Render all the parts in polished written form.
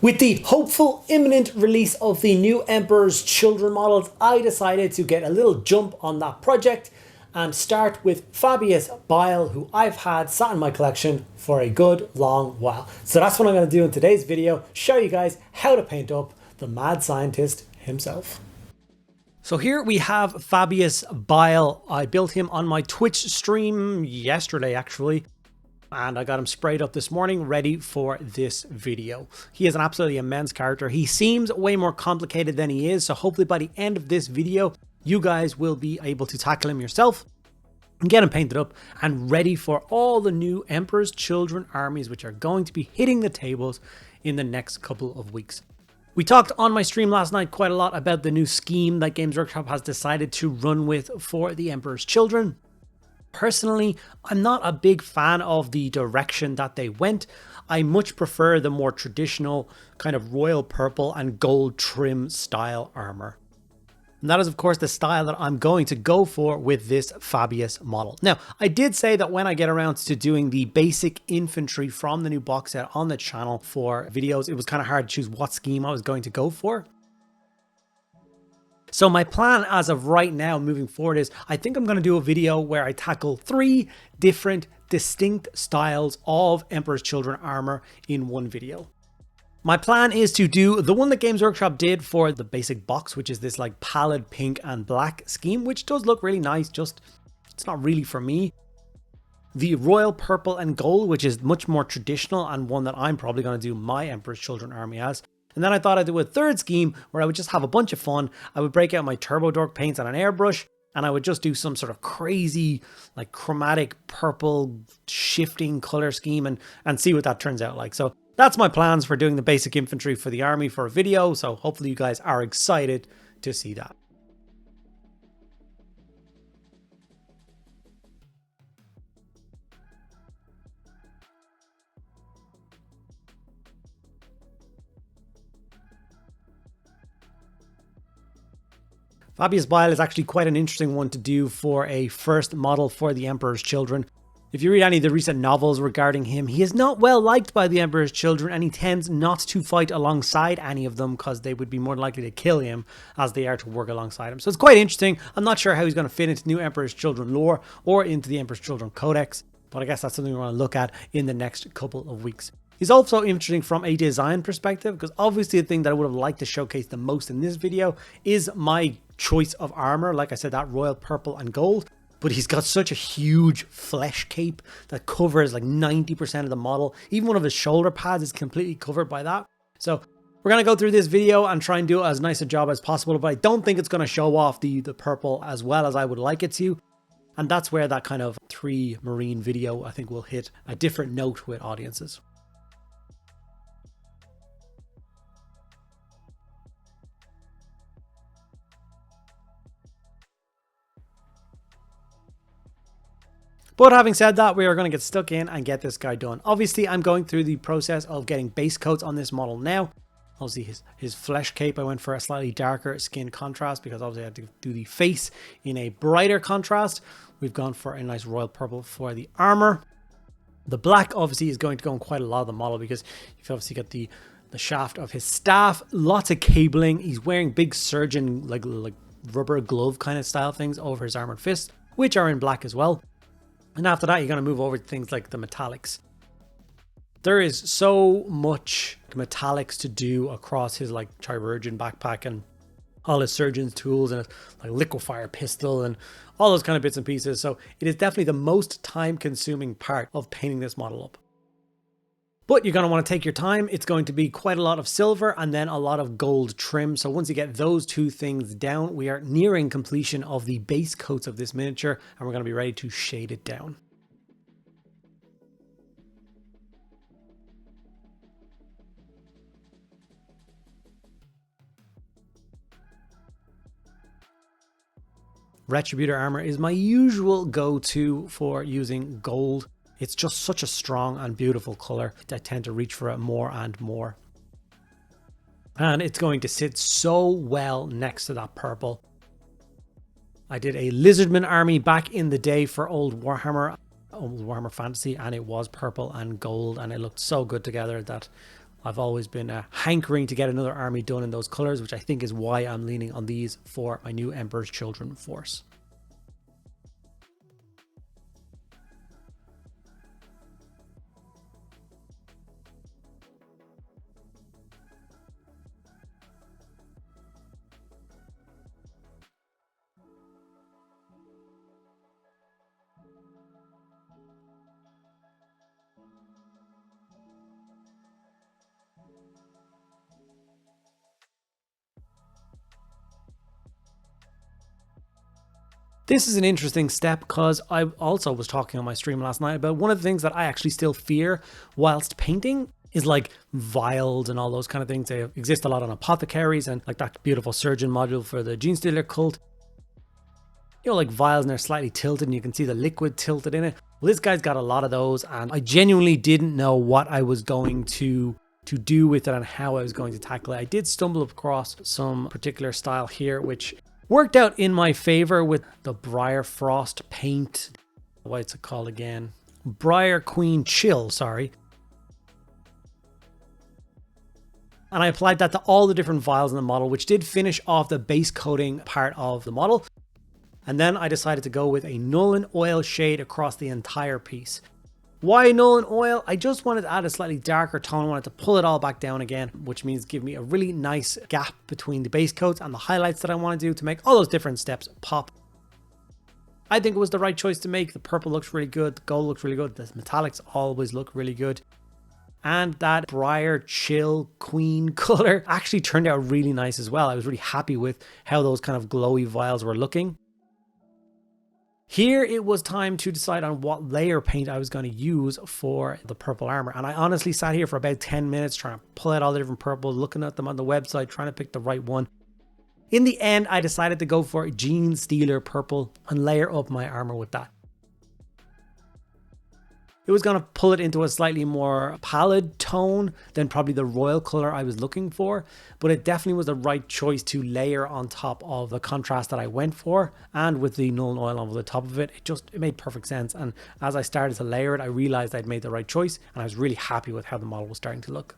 With the hopeful imminent release of the new Emperor's Children models, I decided to get a little jump on that project and start with Fabius Bile, who I've had sat in my collection for a good long while. So that's what I'm going to do in today's video, show you guys how to paint up the mad scientist himself. So here we have Fabius Bile. I built him on my Twitch stream yesterday actually, and I got him sprayed up this morning ready for this video. He is an absolutely immense character. He seems way more complicated than he is, so hopefully by the end of this video you guys will be able to tackle him yourself and get him painted up and ready for all the new Emperor's Children armies which are going to be hitting the tables in the next couple of weeks. We talked on my stream last night quite a lot about the new scheme that Games Workshop has decided to run with for the Emperor's Children. Personally, I'm not a big fan of the direction that they went. I much prefer the more traditional kind of royal purple and gold trim style armor. And that is of course the style that I'm going to go for with this Fabius model. Now, I did say that when I get around to doing the basic infantry from the new box set on the channel for videos, it was kind of hard to choose what scheme I was going to go for. So my plan as of right now moving forward is I think I'm going to do a video where I tackle 3 different distinct styles of Emperor's Children armor in one video. My plan is to do the one that Games Workshop did for the basic box, which is this like pallid pink and black scheme, which does look really nice, just it's not really for me. The royal purple and gold, which is much more traditional and one that I'm probably going to do my Emperor's Children army as. And then I thought I'd do a third scheme where I would just have a bunch of fun. I would break out my turbo dork paints on an airbrush and I would just do some sort of crazy like chromatic purple shifting color scheme and see what that turns out like. So that's my plans for doing the basic infantry for the army for a video. So hopefully you guys are excited to see that. Fabius Bile is actually quite an interesting one to do for a first model for the Emperor's Children. If you read any of the recent novels regarding him, he is not well liked by the Emperor's Children and he tends not to fight alongside any of them because they would be more likely to kill him as they are to work alongside him. So it's quite interesting. I'm not sure how he's going to fit into new Emperor's Children lore or into the Emperor's Children Codex, but I guess that's something we want to look at in the next couple of weeks. He's also interesting from a design perspective because obviously the thing that I would have liked to showcase the most in this video is my choice of armor. Like I said, that royal purple and gold, but he's got such a huge flesh cape that covers like 90% of the model. Even one of his shoulder pads is completely covered by that. So we're going to go through this video and try and do as nice a job as possible, but I don't think it's going to show off the purple as well as I would like it to. And that's where that kind of 3 marine video I think will hit a different note with audiences. But having said that, we are going to get stuck in and get this guy done. Obviously, I'm going through the process of getting base coats on this model now. Obviously, his flesh cape, I went for a slightly darker skin contrast because obviously I had to do the face in a brighter contrast. We've gone for a nice royal purple for the armor. The black obviously is going to go in quite a lot of the model because you've obviously got the shaft of his staff, lots of cabling. He's wearing big surgeon like rubber glove kind of style things over his armored fists, which are in black as well. And after that, you're going to move over to things like the metallics. There is so much metallics to do across his like chirurgeon backpack and all his surgeon's tools and his like liquefier pistol and all those kind of bits and pieces. So it is definitely the most time consuming part of painting this model up. But you're going to want to take your time. It's going to be quite a lot of silver and then a lot of gold trim. So once you get those 2 things down, we are nearing completion of the base coats of this miniature and we're going to be ready to shade it down. Retributor armor is my usual go-to for using gold. It's just such a strong and beautiful color. I tend to reach for it more and more. And it's going to sit so well next to that purple. I did a Lizardman army back in the day for old Warhammer Fantasy, and it was purple and gold, and it looked so good together that I've always been hankering to get another army done in those colors, which I think is why I'm leaning on these for my new Emperor's Children force. This is an interesting step because I also was talking on my stream last night about one of the things that I actually still fear whilst painting is like vials and all those kind of things. They exist a lot on apothecaries and like that beautiful surgeon module for the Gene Stealer cult. You know, like vials and they're slightly tilted and you can see the liquid tilted in it. Well, this guy's got a lot of those and I genuinely didn't know what I was going to do with it and how I was going to tackle it. I did stumble across some particular style here, which worked out in my favor with the Briar Frost paint. What's it called again? Briar Queen Chill, sorry. And I applied that to all the different vials in the model, which did finish off the base coating part of the model. And then I decided to go with a Nuln Oil shade across the entire piece. Why Nuln Oil? I just wanted to add a slightly darker tone. I wanted to pull it all back down again, which means give me a really nice gap between the base coats and the highlights that I want to do to make all those different steps pop. I think it was the right choice to make. The purple looks really good. The gold looks really good. The metallics always look really good. And that Briar Chill Queen color actually turned out really nice as well. I was really happy with how those kind of glowy vials were looking. Here it was time to decide on what layer paint I was going to use for the purple armor. And I honestly sat here for about 10 minutes trying to pull out all the different purples, looking at them on the website, trying to pick the right one. In the end, I decided to go for Gene Stealer purple and layer up my armor with that. It was going to pull it into a slightly more pallid tone than probably the royal color I was looking for, but it definitely was the right choice to layer on top of the contrast that I went for. And with the Nuln Oil over the top of it, it made perfect sense. And as I started to layer it, I realized I'd made the right choice and I was really happy with how the model was starting to look.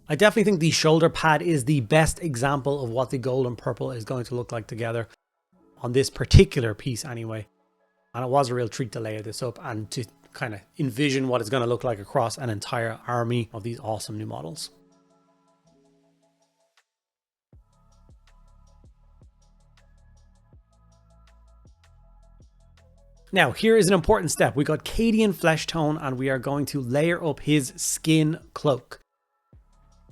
I definitely think the shoulder pad is the best example of what the gold and purple is going to look like together on this particular piece anyway. And it was a real treat to layer this up and to kind of envision what it's going to look like across an entire army of these awesome new models. Now, here is an important step. We got Cadian flesh tone and we are going to layer up his skin cloak.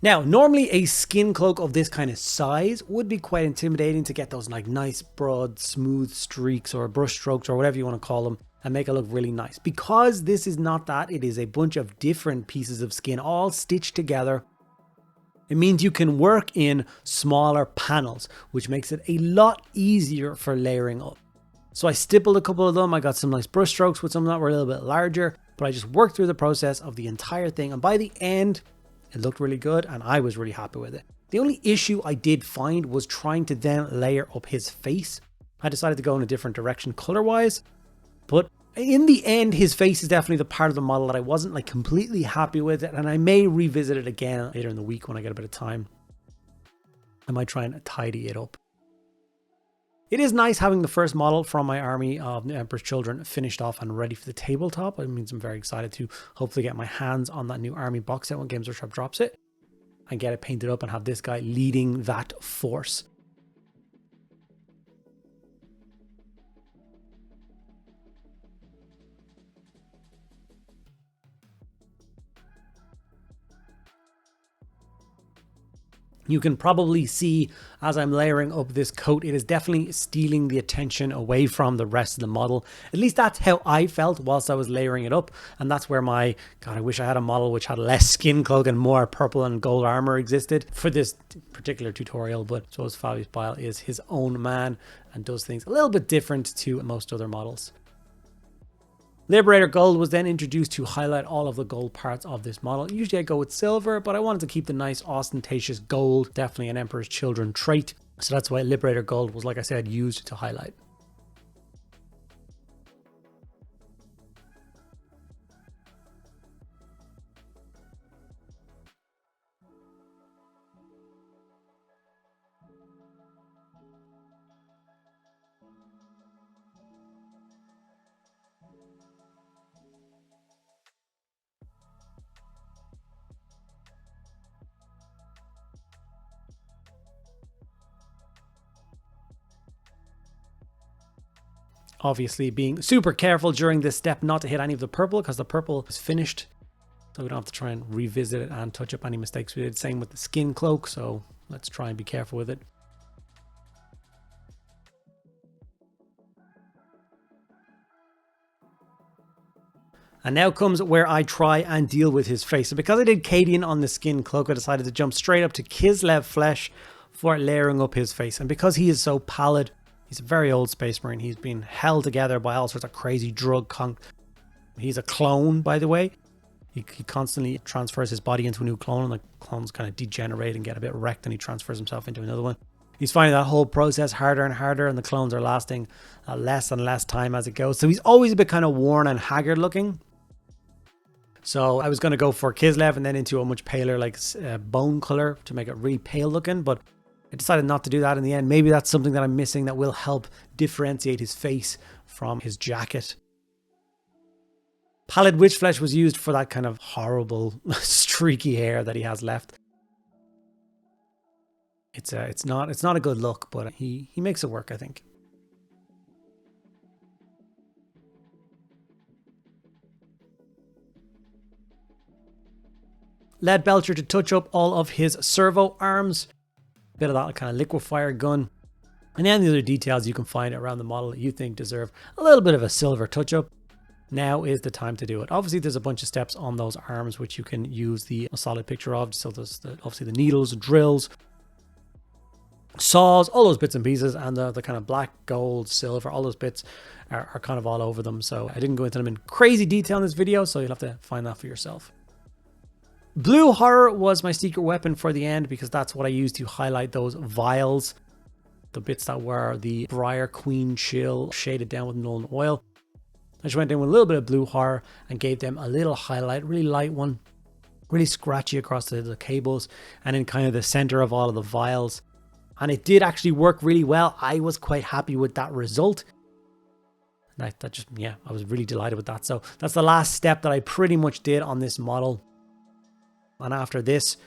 Now, normally a skin cloak of this kind of size would be quite intimidating to get those like nice broad smooth streaks or brush strokes or whatever you want to call them and make it look really nice. Because this is not that, it is a bunch of different pieces of skin all stitched together. It means you can work in smaller panels, which makes it a lot easier for layering up. So I stippled a couple of them. I got some nice brush strokes with some that were a little bit larger, but I just worked through the process of the entire thing. And by the end, it looked really good and I was really happy with it. The only issue I did find was trying to then layer up his face. I decided to go in a different direction color-wise, but in the end, his face is definitely the part of the model that I wasn't like completely happy with it, and I may revisit it again later in the week when I get a bit of time. I might try and tidy it up. It is nice having the first model from my army of the Emperor's Children finished off and ready for the tabletop. It means I'm very excited to hopefully get my hands on that new army box set when Games Workshop drops it and get it painted up and have this guy leading that force. You can probably see as I'm layering up this coat, it is definitely stealing the attention away from the rest of the model. At least that's how I felt whilst I was layering it up. And that's where my, God, I wish I had a model which had less skin cloak and more purple and gold armor existed for this particular tutorial. But I suppose Fabius Bile is his own man and does things a little bit different to most other models. Liberator Gold was then introduced to highlight all of the gold parts of this model. Usually I go with silver, but I wanted to keep the nice ostentatious gold, definitely an Emperor's Children trait. So that's why Liberator Gold was, like I said, used to highlight. Obviously being super careful during this step not to hit any of the purple, because the purple is finished. So we don't have to try and revisit it and touch up any mistakes we did. Same with the skin cloak, so let's try and be careful with it. And now comes where I try and deal with his face. So because I did Cadian on the skin cloak, I decided to jump straight up to Kislev flesh for layering up his face. And because he is so pallid, he's a very old Space Marine. He's been held together by all sorts of crazy drug He's a clone, by the way. He constantly transfers his body into a new clone, and the clones kind of degenerate and get a bit wrecked, and he transfers himself into another one. He's finding that whole process harder and harder, and the clones are lasting less and less time as it goes. So he's always a bit kind of worn and haggard looking. So I was going to go for Kislev and then into a much paler, like bone color to make it really pale looking, but I decided not to do that in the end. Maybe that's something that I'm missing that will help differentiate his face from his jacket. Pallid witch flesh was used for that kind of horrible streaky hair that he has left. It's not a good look, but he makes it work, I think. Lead Belcher to touch up all of his servo arms. A bit of that kind of liquefier gun. And any other details you can find around the model that you think deserve a little bit of a silver touch up. Now is the time to do it. Obviously there's a bunch of steps on those arms which you can use a solid picture of. So there's obviously the needles, drills, saws, all those bits and pieces, and the kind of black, gold, silver, all those bits are kind of all over them. So I didn't go into them in crazy detail in this video, so you'll have to find that for yourself. Blue Horror was my secret weapon for the end because that's what I used to highlight those vials. The bits that were the Briar Queen chill shaded down with Nuln Oil. I just went in with a little bit of Blue Horror and gave them a little highlight, really light one. Really scratchy across the cables and in kind of the center of all of the vials. And it did actually work really well. I was quite happy with that result. I was really delighted with that. So that's the last step that I pretty much did on this model. And after this,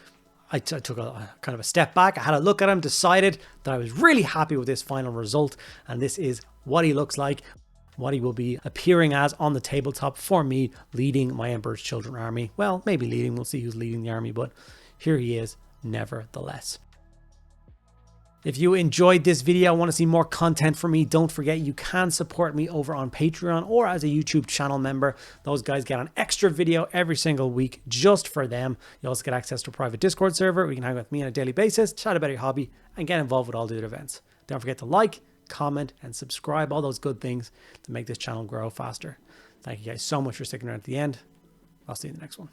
I took a kind of a step back. I had a look at him, decided that I was really happy with this final result. And this is what he looks like, what he will be appearing as on the tabletop for me, leading my Emperor's Children army. Well, maybe leading, we'll see who's leading the army, but here he is nevertheless. If you enjoyed this video, want to see more content from me, don't forget you can support me over on Patreon or as a YouTube channel member. Those guys get an extra video every single week just for them. You also get access to a private Discord server where you can hang with me on a daily basis, chat about your hobby, and get involved with all the other events. Don't forget to like, comment, and subscribe, all those good things to make this channel grow faster. Thank you guys so much for sticking around at the end. I'll see you in the next one.